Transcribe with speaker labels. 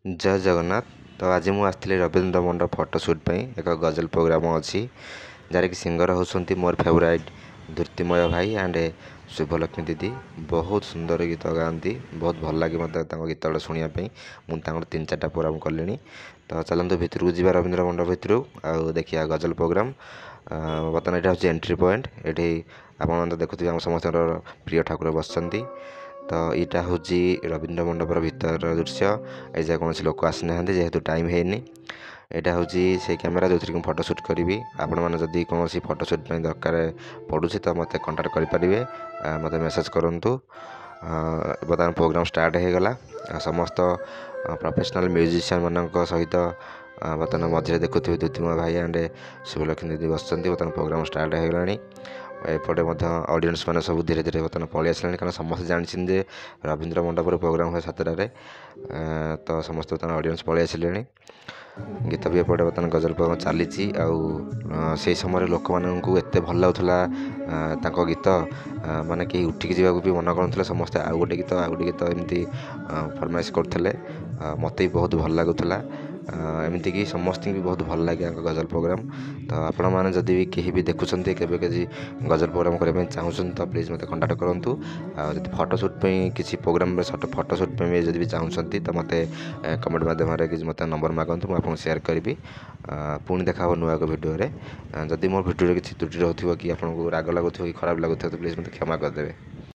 Speaker 1: जय जगन्नाथ। तो आज मुझे आसती रवींद्र मंडप फटोशूट एक गजल प्रोग्राम अच्छी जार कि सिंगर होती मोर फेवराइट धृतिमय भाई एंड शुभलक्ष्मी दीदी। बहुत सुंदर गीत गाँती, बहुत भल लगे मत गीत गुड़ा शुणापी। मुझे 3-4टा प्रोग्राम कले। तो चलते भितर को जा रवींद्र मंडप भितर आउ देखिए गजल प्रोग्राम। बर्तमान यहाँ हूँ एंट्री पॉइंट। ये आप देखुए आम समस्त प्रिय ठाकुर बस। तो यहाँ हूँ रवींद्र मंडपर भीतर दृश्य। ए कौन लोक आसी ना जेहेतु टाइम है। यहाँ हूँ से कैमेरा जो थी फटोशूट करी। आपण मैंने जदि कौन फटोशूट दरकार पड़ू तो मत कंटाक्ट करेंगे, मत मेसेज करूँ। बर्तमान प्रोग्राम स्टार्ट हो गला। समस्त प्रोफेशनल म्यूजिशियन मान सहित बर्तमान मझे देखुवे द्युतिमय भाई एंड शुभलक्ष्मी दीदी बस। बर्तमान प्रोग्राम स्टार्ट हो गला। एपटे ऑडियंस मैंने सब धीरे धीरे बर्तमान पलि आसले कारण समस्त जानते जे रवींद्र मंडपर प्रोग्राम हुए 7टार। तो समस्त बर्तमान ऑडियंस पलि आसले। गीत भी एपटे बर्तमान गजल प्रोग्राम चली से समय लोक मानू एत भल लगुला गीत माने कहीं उठिकी जावाक भी मन कर समस्ते आउ गोटे गीत एमती फरमाइश करते। मत भी बहुत भल लगुला एमती कि समस्त भी बहुत भल लगे गजल प्रोग्राम। तो आपण मैंने जदि भी कहीं भी देखुं के गजल प्रोग्राम करने चाहूँ तो प्लीज़ मत कंटाक्ट करूँ। जब फटोशूट किसी प्रोग्राम फटोशूट जब भी चाहूँगी तो मत कमेंट मध्यम कि मत नंबर मागंतु मुझे सेयार करी। पुणी देखा नुआ एक भिडियो। जदि मोर भिडियो किसी त्रुटि रोक कि आपको राग लगुव कि खराब लगुव तो प्लीज़ मत क्षमा करदे।